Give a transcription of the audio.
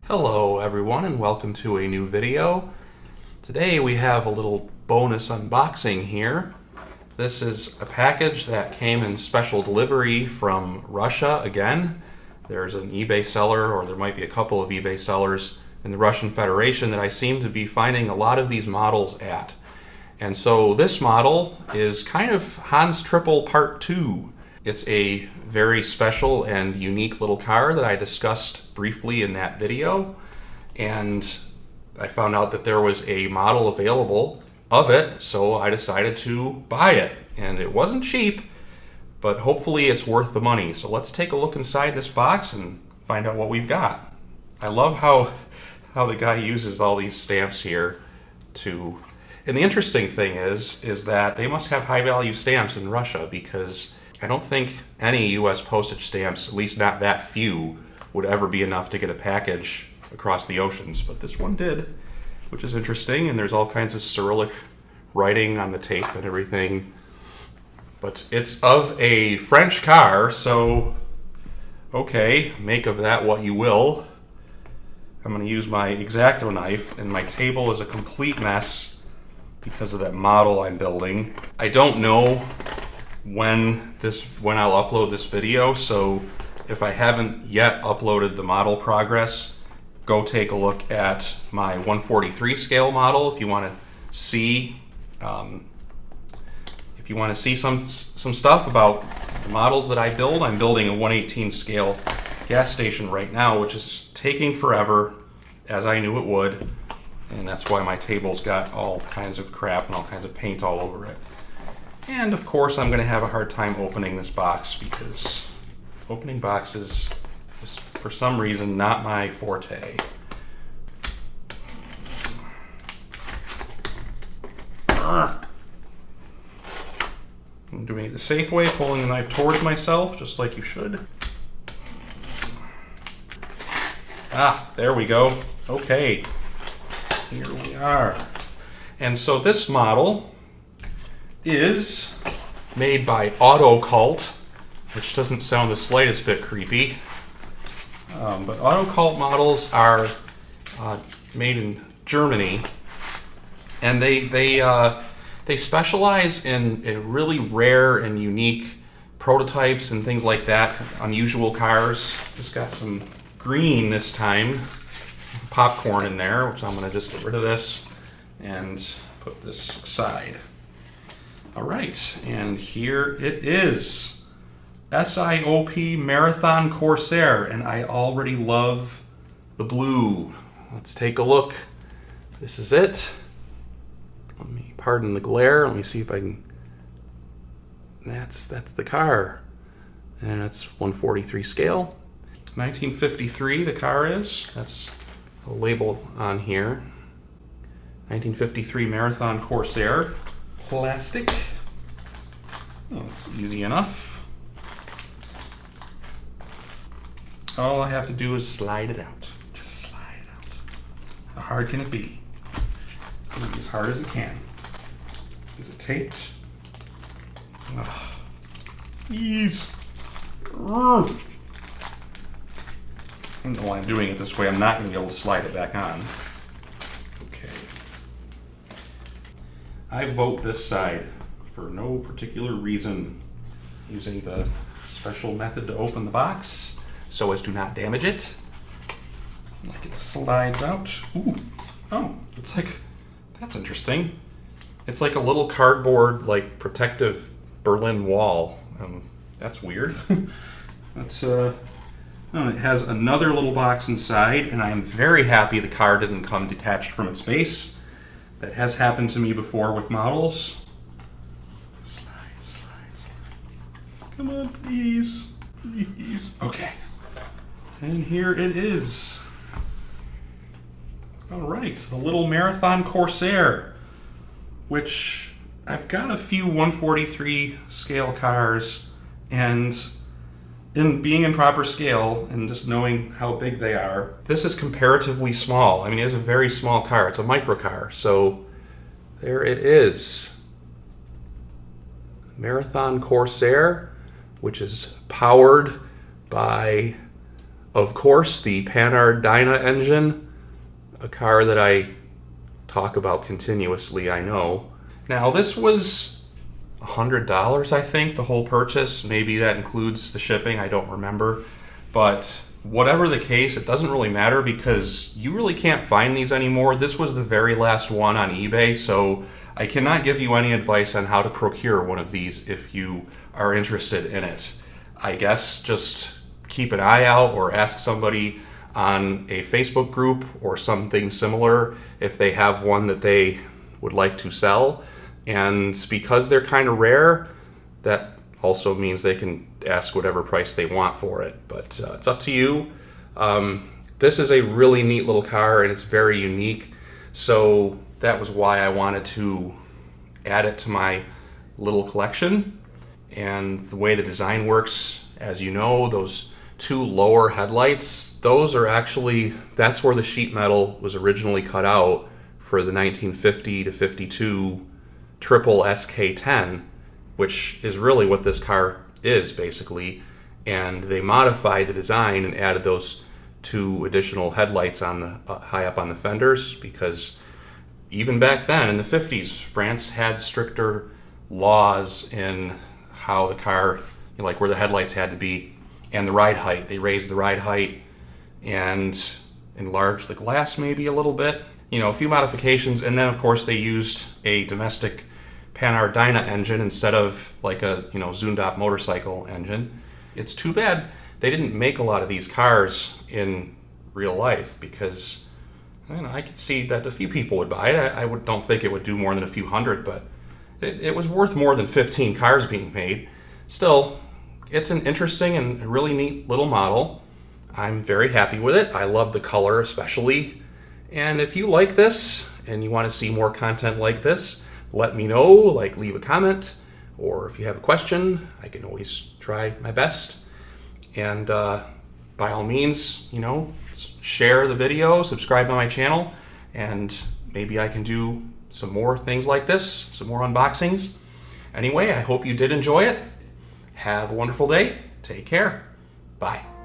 Hello everyone and welcome to a new video. Today we have a little bonus unboxing here. This is a package that came in special delivery from Russia again. There's an eBay seller, or there might be a couple of eBay sellers in the Russian Federation that I seem to be finding a lot of these models at. And so this model is kind of Hans Trippel Part 2. It's a very special and unique little car that I discussed briefly in that video, and I found out that there was a model available of it, so I decided to buy it. And it wasn't cheap, but hopefully it's worth the money. So let's take a look inside this box and find out what we've got. I love how the guy uses all these stamps here to... And the interesting thing is that they must have high-value stamps in Russia, because I don't think any U.S. postage stamps, at least not that few, would ever be enough to get a package across the oceans. But this one did, which is interesting, and there's all kinds of Cyrillic writing on the tape and everything. But it's of a French car, so okay, make of that what you will. I'm going to use my X-Acto knife, and my table is a complete mess because of that model I'm building. I don't know when I'll upload this video, so if I haven't yet uploaded the model progress, go take a look at my 143 scale model if you want to see some stuff about the models that I build. I'm building a 118 scale gas station right now, which is taking forever, as I knew it would, and that's why my table's got all kinds of crap and all kinds of paint all over it. And of course I'm going to have a hard time opening this box, because opening boxes is for some reason not my forte. I'm doing it the safe way, pulling the knife towards myself, just like you should. Ah, there we go. Okay, here we are. And so this model is made by Autocult, which doesn't sound the slightest bit creepy. But Autocult models are made in Germany, and they specialize in really rare and unique prototypes and things like that, unusual cars. Just got some green this time, popcorn in there, which I'm going to just get rid of this and put this aside. All right, and here it is. SIOP Marathon Corsaire, and I already love the blue. Let's take a look. This is it. Let me pardon the glare. Let me see if I can... That's the car. And it's 143 scale. 1953 the car is. That's a label on here. 1953 Marathon Corsaire. Plastic. Oh, it's easy enough. All I have to do is slide it out. Just slide it out. How hard can it be? It'll be as hard as it can. Is it taped? Ugh. Ease. I don't know why I'm doing it this way. I'm not going to be able to slide it back on. Okay. I vote this side for no particular reason, using the special method to open the box so as to not damage it. Like it slides out. Ooh. Oh, it's like, that's interesting. It's like a little cardboard, like, protective Berlin Wall. That's weird. That's it has another little box inside, and I am very happy the car didn't come detached from its base. That has happened to me before with models. Slide, slide, slide. Come on, please. Please. Okay. And here it is. All right, the little Marathon Corsaire, which I've got a few 143 scale cars, and in being in proper scale and just knowing how big they are, this is comparatively small. I mean, it is a very small car. It's a microcar. So there it is. Marathon Corsaire, which is powered by Of course, the Panhard Dyna engine, a car that I talk about continuously, I know. Now, this was $100, I think, the whole purchase. Maybe that includes the shipping, I don't remember. But whatever the case, it doesn't really matter because you really can't find these anymore. This was the very last one on eBay, so I cannot give you any advice on how to procure one of these if you are interested in it. I guess just keep an eye out or ask somebody on a Facebook group or something similar if they have one that they would like to sell. And because they're kind of rare, that also means they can ask whatever price they want for it. But it's up to you. This is a really neat little car and it's very unique. So that was why I wanted to add it to my little collection. And the way the design works, as you know, those two lower headlights, those are actually, that's where the sheet metal was originally cut out for the 1950 to 52 Trippel SK10, which is really what this car is basically. And they modified the design and added those two additional headlights on the high up on the fenders, because even back then in the 50s, France had stricter laws in how the car, like where the headlights had to be, and the ride height. They raised the ride height and enlarged the glass maybe a little bit. You know, a few modifications, and then of course they used a domestic Panhard Dyna engine instead of like a, you know, Zundap motorcycle engine. It's too bad they didn't make a lot of these cars in real life, because I could see that a few people would buy it. Don't think it would do more than a few hundred, but it was worth more than 15 cars being made. Still, it's an interesting and really neat little model. I'm very happy with it. I love the color especially. And if you like this and you want to see more content like this, let me know, like leave a comment, or if you have a question, I can always try my best. And by all means, you know, share the video, subscribe to my channel, and maybe I can do some more things like this, some more unboxings. Anyway, I hope you did enjoy it. Have a wonderful day. Take care. Bye.